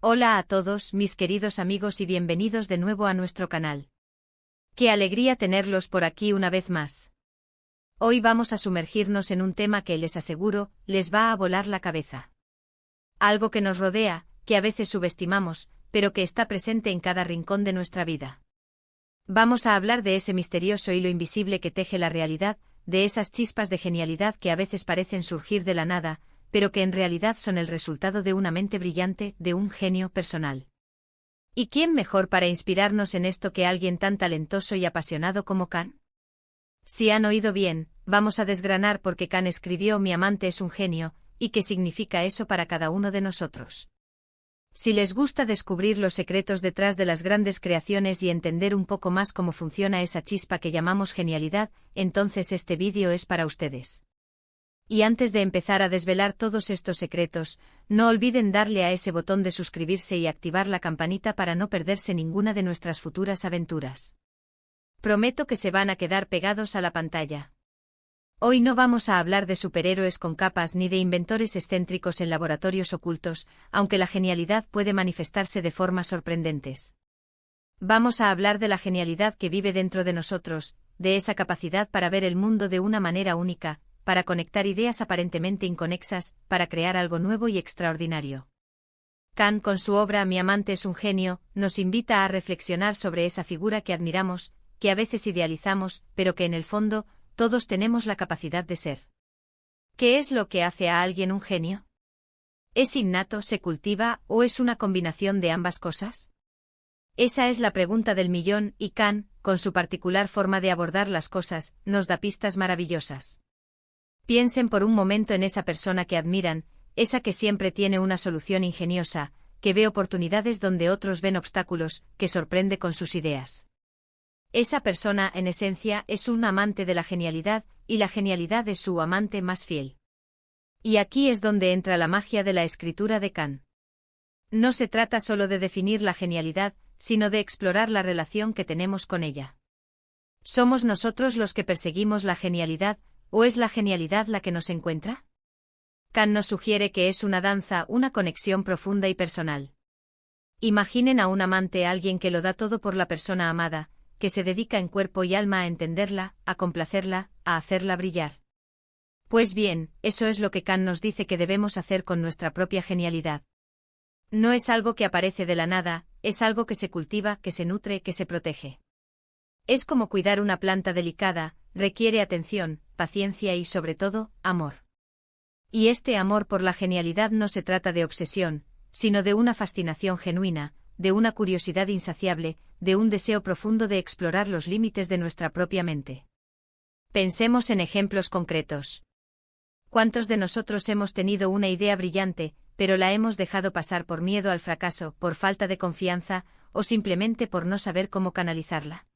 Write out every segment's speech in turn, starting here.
Hola a todos, mis queridos amigos, y bienvenidos de nuevo a nuestro canal. Qué alegría tenerlos por aquí una vez más. Hoy vamos a sumergirnos en un tema que les aseguro, les va a volar la cabeza. Algo que nos rodea, que a veces subestimamos, pero que está presente en cada rincón de nuestra vida. Vamos a hablar de ese misterioso hilo invisible que teje la realidad, de esas chispas de genialidad que a veces parecen surgir de la nada, pero que en realidad son el resultado de una mente brillante, de un genio personal. ¿Y quién mejor para inspirarnos en esto que alguien tan talentoso y apasionado como Khan? Si han oído bien, vamos a desgranar por qué Khan escribió Mi amante es un genio, y qué significa eso para cada uno de nosotros. Si les gusta descubrir los secretos detrás de las grandes creaciones y entender un poco más cómo funciona esa chispa que llamamos genialidad, entonces este vídeo es para ustedes. Y antes de empezar a desvelar todos estos secretos, no olviden darle a ese botón de suscribirse y activar la campanita para no perderse ninguna de nuestras futuras aventuras. Prometo que se van a quedar pegados a la pantalla. Hoy no vamos a hablar de superhéroes con capas ni de inventores excéntricos en laboratorios ocultos, aunque la genialidad puede manifestarse de formas sorprendentes. Vamos a hablar de la genialidad que vive dentro de nosotros, de esa capacidad para ver el mundo de una manera única, para conectar ideas aparentemente inconexas, para crear algo nuevo y extraordinario. Khan, con su obra Mi amante es un genio, nos invita a reflexionar sobre esa figura que admiramos, que a veces idealizamos, pero que en el fondo, todos tenemos la capacidad de ser. ¿Qué es lo que hace a alguien un genio? ¿Es innato, se cultiva, o es una combinación de ambas cosas? Esa es la pregunta del millón, y Khan, con su particular forma de abordar las cosas, nos da pistas maravillosas. Piensen por un momento en esa persona que admiran, esa que siempre tiene una solución ingeniosa, que ve oportunidades donde otros ven obstáculos, que sorprende con sus ideas. Esa persona, en esencia, es un amante de la genialidad, y la genialidad es su amante más fiel. Y aquí es donde entra la magia de la escritura de Khan. No se trata solo de definir la genialidad, sino de explorar la relación que tenemos con ella. ¿Somos nosotros los que perseguimos la genialidad, o es la genialidad la que nos encuentra? Khan nos sugiere que es una danza, una conexión profunda y personal. Imaginen a un amante, alguien que lo da todo por la persona amada, que se dedica en cuerpo y alma a entenderla, a complacerla, a hacerla brillar. Pues bien, eso es lo que Khan nos dice que debemos hacer con nuestra propia genialidad. No es algo que aparece de la nada, es algo que se cultiva, que se nutre, que se protege. Es como cuidar una planta delicada, requiere atención, paciencia y, sobre todo, amor. Y este amor por la genialidad no se trata de obsesión, sino de una fascinación genuina, de una curiosidad insaciable, de un deseo profundo de explorar los límites de nuestra propia mente. Pensemos en ejemplos concretos. ¿Cuántos de nosotros hemos tenido una idea brillante, pero la hemos dejado pasar por miedo al fracaso, por falta de confianza, o simplemente por no saber cómo canalizarla?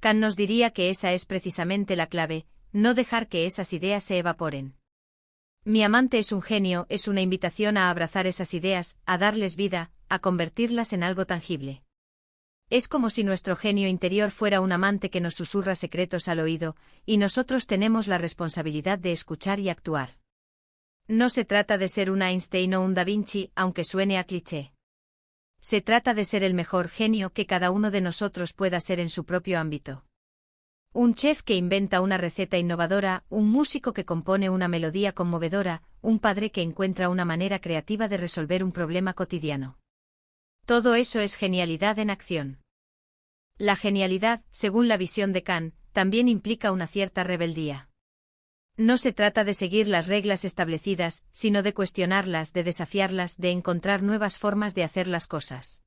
Khan nos diría que esa es precisamente la clave, no dejar que esas ideas se evaporen. Mi amante es un genio, es una invitación a abrazar esas ideas, a darles vida, a convertirlas en algo tangible. Es como si nuestro genio interior fuera un amante que nos susurra secretos al oído, y nosotros tenemos la responsabilidad de escuchar y actuar. No se trata de ser un Einstein o un Da Vinci, aunque suene a cliché. Se trata de ser el mejor genio que cada uno de nosotros pueda ser en su propio ámbito. Un chef que inventa una receta innovadora, un músico que compone una melodía conmovedora, un padre que encuentra una manera creativa de resolver un problema cotidiano. Todo eso es genialidad en acción. La genialidad, según la visión de Khan, también implica una cierta rebeldía. No se trata de seguir las reglas establecidas, sino de cuestionarlas, de desafiarlas, de encontrar nuevas formas de hacer las cosas.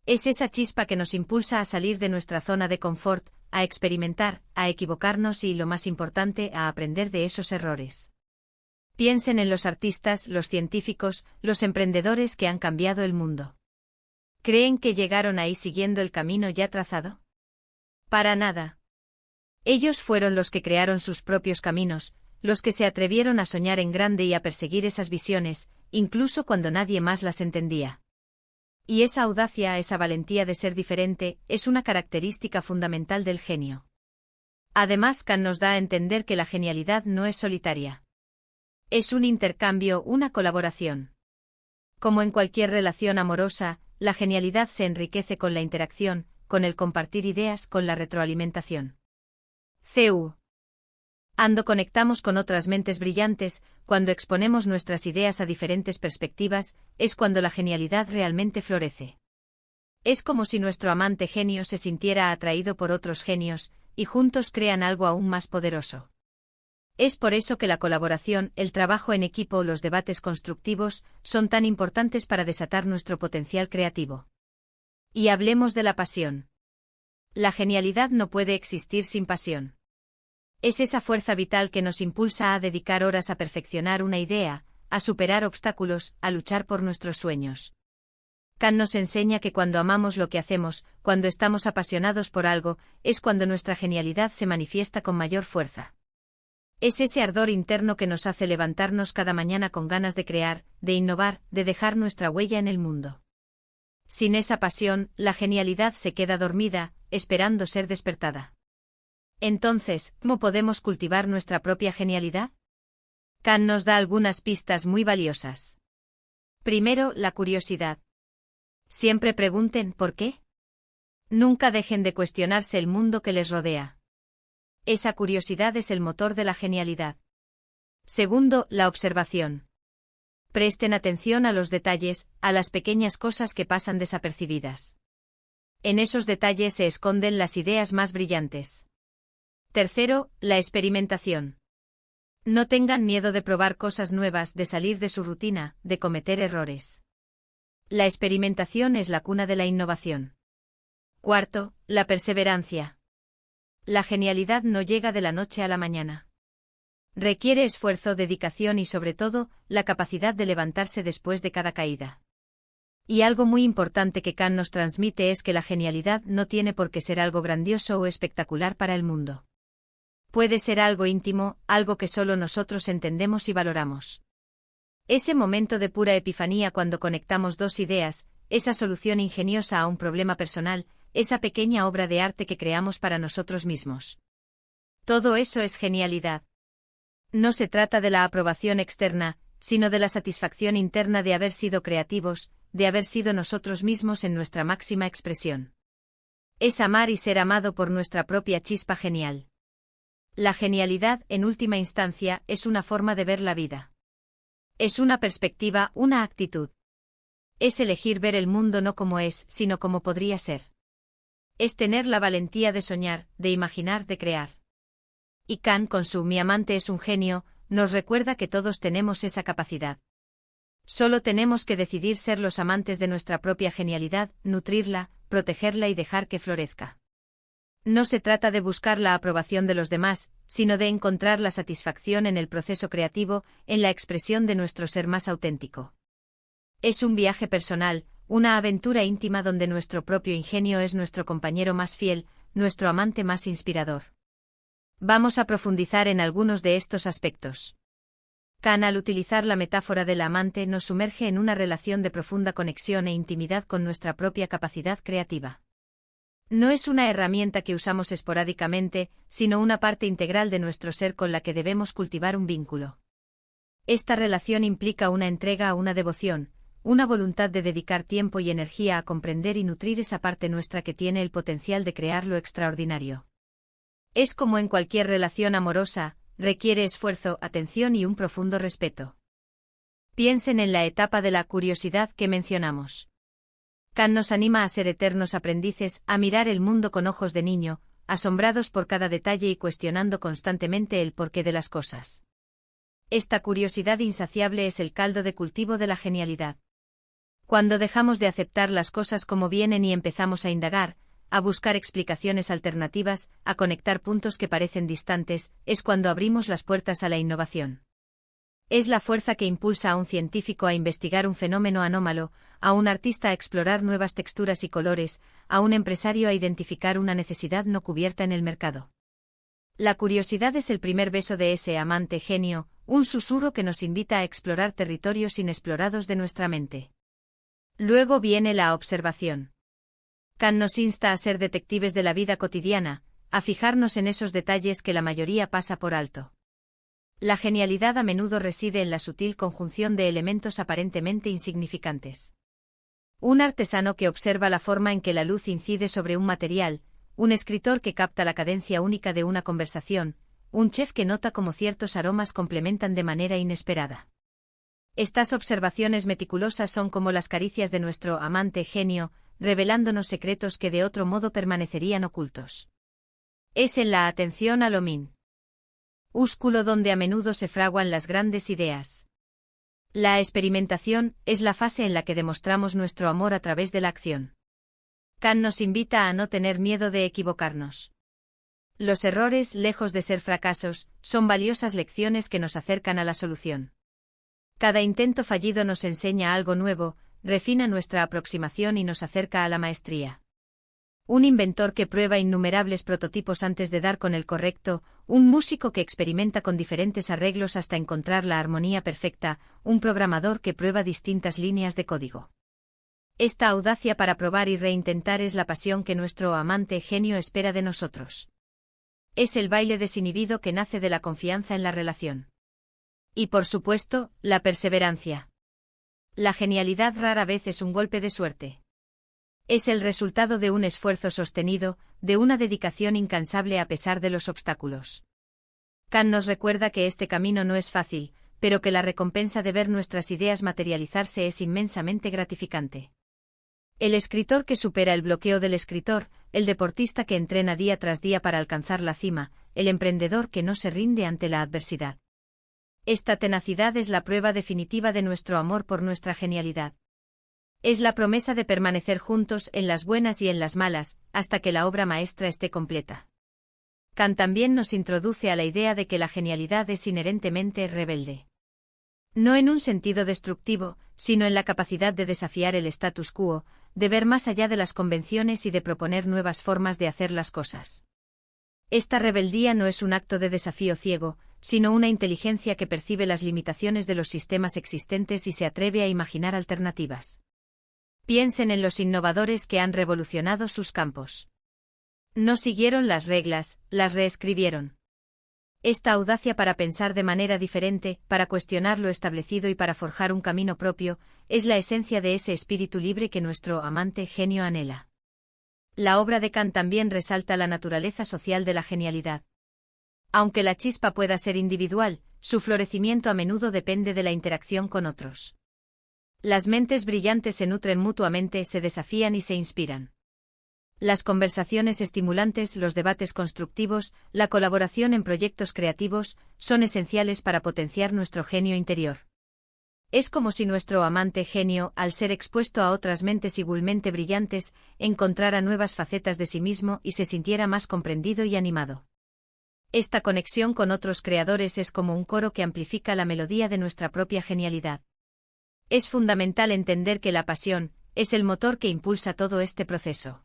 Es esa chispa que nos impulsa a salir de nuestra zona de confort, a experimentar, a equivocarnos y, lo más importante, a aprender de esos errores. Piensen en los artistas, los científicos, los emprendedores que han cambiado el mundo. ¿Creen que llegaron ahí siguiendo el camino ya trazado? Para nada. Ellos fueron los que crearon sus propios caminos, los que se atrevieron a soñar en grande y a perseguir esas visiones, incluso cuando nadie más las entendía. Y esa audacia, esa valentía de ser diferente, es una característica fundamental del genio. Además, Khan nos da a entender que la genialidad no es solitaria. Es un intercambio, una colaboración. Como en cualquier relación amorosa, la genialidad se enriquece con la interacción, con el compartir ideas, con la retroalimentación. Cuando conectamos con otras mentes brillantes, cuando exponemos nuestras ideas a diferentes perspectivas, es cuando la genialidad realmente florece. Es como si nuestro amante genio se sintiera atraído por otros genios, y juntos crean algo aún más poderoso. Es por eso que la colaboración, el trabajo en equipo o los debates constructivos son tan importantes para desatar nuestro potencial creativo. Y hablemos de la pasión. La genialidad no puede existir sin pasión. Es esa fuerza vital que nos impulsa a dedicar horas a perfeccionar una idea, a superar obstáculos, a luchar por nuestros sueños. Kant nos enseña que cuando amamos lo que hacemos, cuando estamos apasionados por algo, es cuando nuestra genialidad se manifiesta con mayor fuerza. Es ese ardor interno que nos hace levantarnos cada mañana con ganas de crear, de innovar, de dejar nuestra huella en el mundo. Sin esa pasión, la genialidad se queda dormida, esperando ser despertada. Entonces, ¿cómo podemos cultivar nuestra propia genialidad? Kant nos da algunas pistas muy valiosas. Primero, la curiosidad. Siempre pregunten ¿por qué? Nunca dejen de cuestionarse el mundo que les rodea. Esa curiosidad es el motor de la genialidad. Segundo, la observación. Presten atención a los detalles, a las pequeñas cosas que pasan desapercibidas. En esos detalles se esconden las ideas más brillantes. Tercero, la experimentación. No tengan miedo de probar cosas nuevas, de salir de su rutina, de cometer errores. La experimentación es la cuna de la innovación. Cuarto, la perseverancia. La genialidad no llega de la noche a la mañana. Requiere esfuerzo, dedicación y sobre todo, la capacidad de levantarse después de cada caída. Y algo muy importante que Kant nos transmite es que la genialidad no tiene por qué ser algo grandioso o espectacular para el mundo. Puede ser algo íntimo, algo que solo nosotros entendemos y valoramos. Ese momento de pura epifanía cuando conectamos dos ideas, esa solución ingeniosa a un problema personal, esa pequeña obra de arte que creamos para nosotros mismos. Todo eso es genialidad. No se trata de la aprobación externa, sino de la satisfacción interna de haber sido creativos, de haber sido nosotros mismos en nuestra máxima expresión. Es amar y ser amado por nuestra propia chispa genial. La genialidad, en última instancia, es una forma de ver la vida. Es una perspectiva, una actitud. Es elegir ver el mundo no como es, sino como podría ser. Es tener la valentía de soñar, de imaginar, de crear. Y Kant, con su Mi amante es un genio, nos recuerda que todos tenemos esa capacidad. Solo tenemos que decidir ser los amantes de nuestra propia genialidad, nutrirla, protegerla y dejar que florezca. No se trata de buscar la aprobación de los demás, sino de encontrar la satisfacción en el proceso creativo, en la expresión de nuestro ser más auténtico. Es un viaje personal, una aventura íntima donde nuestro propio ingenio es nuestro compañero más fiel, nuestro amante más inspirador. Vamos a profundizar en algunos de estos aspectos. Kant, al utilizar la metáfora del amante, nos sumerge en una relación de profunda conexión e intimidad con nuestra propia capacidad creativa. No es una herramienta que usamos esporádicamente, sino una parte integral de nuestro ser con la que debemos cultivar un vínculo. Esta relación implica una entrega, una devoción, una voluntad de dedicar tiempo y energía a comprender y nutrir esa parte nuestra que tiene el potencial de crear lo extraordinario. Es como en cualquier relación amorosa, requiere esfuerzo, atención y un profundo respeto. Piensen en la etapa de la curiosidad que mencionamos. Kant nos anima a ser eternos aprendices, a mirar el mundo con ojos de niño, asombrados por cada detalle y cuestionando constantemente el porqué de las cosas. Esta curiosidad insaciable es el caldo de cultivo de la genialidad. Cuando dejamos de aceptar las cosas como vienen y empezamos a indagar, a buscar explicaciones alternativas, a conectar puntos que parecen distantes, es cuando abrimos las puertas a la innovación. Es la fuerza que impulsa a un científico a investigar un fenómeno anómalo, a un artista a explorar nuevas texturas y colores, a un empresario a identificar una necesidad no cubierta en el mercado. La curiosidad es el primer beso de ese amante genio, un susurro que nos invita a explorar territorios inexplorados de nuestra mente. Luego viene la observación. Kant nos insta a ser detectives de la vida cotidiana, a fijarnos en esos detalles que la mayoría pasa por alto. La genialidad a menudo reside en la sutil conjunción de elementos aparentemente insignificantes. Un artesano que observa la forma en que la luz incide sobre un material, un escritor que capta la cadencia única de una conversación, un chef que nota cómo ciertos aromas complementan de manera inesperada. Estas observaciones meticulosas son como las caricias de nuestro amante genio, revelándonos secretos que de otro modo permanecerían ocultos. Es en la atención a lo minúsculo donde a menudo se fraguan las grandes ideas. La experimentación es la fase en la que demostramos nuestro amor a través de la acción. Kant nos invita a no tener miedo de equivocarnos. Los errores, lejos de ser fracasos, son valiosas lecciones que nos acercan a la solución. Cada intento fallido nos enseña algo nuevo, refina nuestra aproximación y nos acerca a la maestría. Un inventor que prueba innumerables prototipos antes de dar con el correcto, un músico que experimenta con diferentes arreglos hasta encontrar la armonía perfecta, un programador que prueba distintas líneas de código. Esta audacia para probar y reintentar es la pasión que nuestro amante genio espera de nosotros. Es el baile desinhibido que nace de la confianza en la relación. Y por supuesto, la perseverancia. La genialidad rara vez es un golpe de suerte. Es el resultado de un esfuerzo sostenido, de una dedicación incansable a pesar de los obstáculos. Kant nos recuerda que este camino no es fácil, pero que la recompensa de ver nuestras ideas materializarse es inmensamente gratificante. El escritor que supera el bloqueo del escritor, el deportista que entrena día tras día para alcanzar la cima, el emprendedor que no se rinde ante la adversidad. Esta tenacidad es la prueba definitiva de nuestro amor por nuestra genialidad. Es la promesa de permanecer juntos en las buenas y en las malas, hasta que la obra maestra esté completa. Kant también nos introduce a la idea de que la genialidad es inherentemente rebelde. No en un sentido destructivo, sino en la capacidad de desafiar el status quo, de ver más allá de las convenciones y de proponer nuevas formas de hacer las cosas. Esta rebeldía no es un acto de desafío ciego, sino una inteligencia que percibe las limitaciones de los sistemas existentes y se atreve a imaginar alternativas. Piensen en los innovadores que han revolucionado sus campos. No siguieron las reglas, las reescribieron. Esta audacia para pensar de manera diferente, para cuestionar lo establecido y para forjar un camino propio, es la esencia de ese espíritu libre que nuestro amante genio anhela. La obra de Kant también resalta la naturaleza social de la genialidad. Aunque la chispa pueda ser individual, su florecimiento a menudo depende de la interacción con otros. Las mentes brillantes se nutren mutuamente, se desafían y se inspiran. Las conversaciones estimulantes, los debates constructivos, la colaboración en proyectos creativos, son esenciales para potenciar nuestro genio interior. Es como si nuestro amante genio, al ser expuesto a otras mentes igualmente brillantes, encontrara nuevas facetas de sí mismo y se sintiera más comprendido y animado. Esta conexión con otros creadores es como un coro que amplifica la melodía de nuestra propia genialidad. Es fundamental entender que la pasión es el motor que impulsa todo este proceso.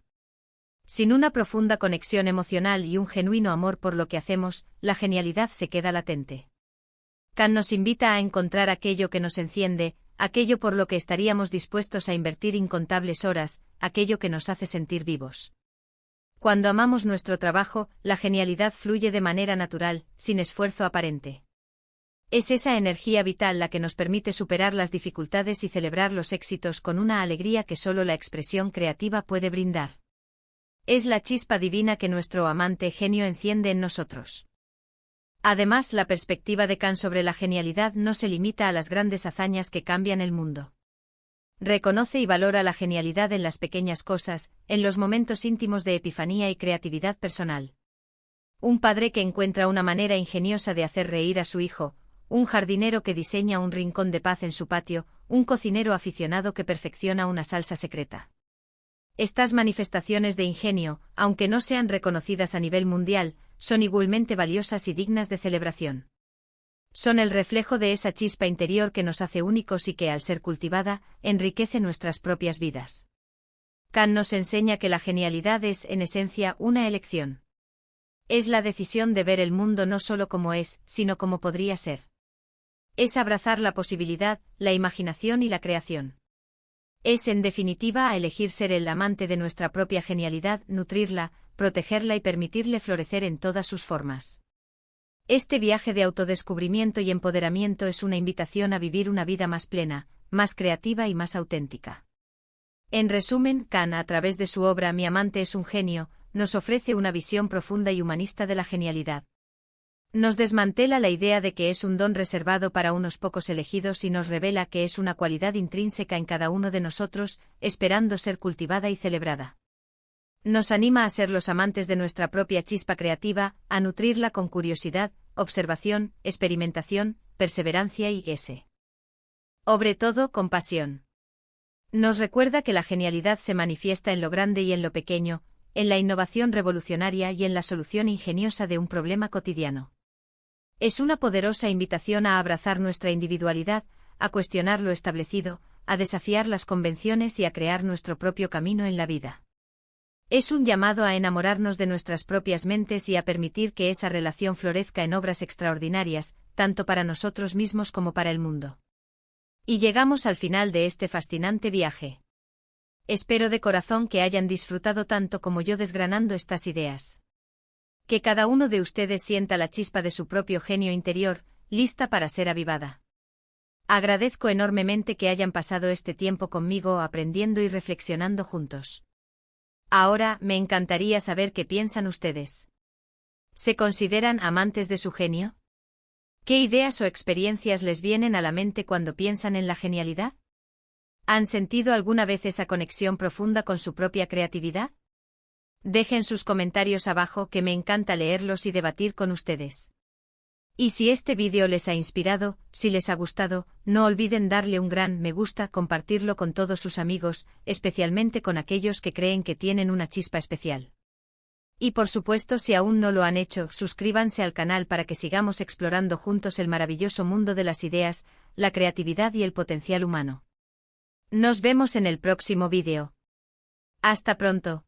Sin una profunda conexión emocional y un genuino amor por lo que hacemos, la genialidad se queda latente. Kant nos invita a encontrar aquello que nos enciende, aquello por lo que estaríamos dispuestos a invertir incontables horas, aquello que nos hace sentir vivos. Cuando amamos nuestro trabajo, la genialidad fluye de manera natural, sin esfuerzo aparente. Es esa energía vital la que nos permite superar las dificultades y celebrar los éxitos con una alegría que solo la expresión creativa puede brindar. Es la chispa divina que nuestro amante genio enciende en nosotros. Además, la perspectiva de Kant sobre la genialidad no se limita a las grandes hazañas que cambian el mundo. Reconoce y valora la genialidad en las pequeñas cosas, en los momentos íntimos de epifanía y creatividad personal. Un padre que encuentra una manera ingeniosa de hacer reír a su hijo, un jardinero que diseña un rincón de paz en su patio, un cocinero aficionado que perfecciona una salsa secreta. Estas manifestaciones de ingenio, aunque no sean reconocidas a nivel mundial, son igualmente valiosas y dignas de celebración. Son el reflejo de esa chispa interior que nos hace únicos y que, al ser cultivada, enriquece nuestras propias vidas. Kant nos enseña que la genialidad es, en esencia, una elección. Es la decisión de ver el mundo no solo como es, sino como podría ser. Es abrazar la posibilidad, la imaginación y la creación. Es, en definitiva, a elegir ser el amante de nuestra propia genialidad, nutrirla, protegerla y permitirle florecer en todas sus formas. Este viaje de autodescubrimiento y empoderamiento es una invitación a vivir una vida más plena, más creativa y más auténtica. En resumen, Kant, a través de su obra Mi amante es un genio, nos ofrece una visión profunda y humanista de la genialidad. Nos desmantela la idea de que es un don reservado para unos pocos elegidos y nos revela que es una cualidad intrínseca en cada uno de nosotros, esperando ser cultivada y celebrada. Nos anima a ser los amantes de nuestra propia chispa creativa, a nutrirla con curiosidad, observación, experimentación, perseverancia y, sobre todo, compasión. Nos recuerda que la genialidad se manifiesta en lo grande y en lo pequeño, en la innovación revolucionaria y en la solución ingeniosa de un problema cotidiano. Es una poderosa invitación a abrazar nuestra individualidad, a cuestionar lo establecido, a desafiar las convenciones y a crear nuestro propio camino en la vida. Es un llamado a enamorarnos de nuestras propias mentes y a permitir que esa relación florezca en obras extraordinarias, tanto para nosotros mismos como para el mundo. Y llegamos al final de este fascinante viaje. Espero de corazón que hayan disfrutado tanto como yo desgranando estas ideas. Que cada uno de ustedes sienta la chispa de su propio genio interior, lista para ser avivada. Agradezco enormemente que hayan pasado este tiempo conmigo aprendiendo y reflexionando juntos. Ahora, me encantaría saber qué piensan ustedes. ¿Se consideran amantes de su genio? ¿Qué ideas o experiencias les vienen a la mente cuando piensan en la genialidad? ¿Han sentido alguna vez esa conexión profunda con su propia creatividad? Dejen sus comentarios abajo, que me encanta leerlos y debatir con ustedes. Y si este vídeo les ha inspirado, si les ha gustado, no olviden darle un gran me gusta, compartirlo con todos sus amigos, especialmente con aquellos que creen que tienen una chispa especial. Y por supuesto, si aún no lo han hecho, suscríbanse al canal para que sigamos explorando juntos el maravilloso mundo de las ideas, la creatividad y el potencial humano. Nos vemos en el próximo vídeo. Hasta pronto.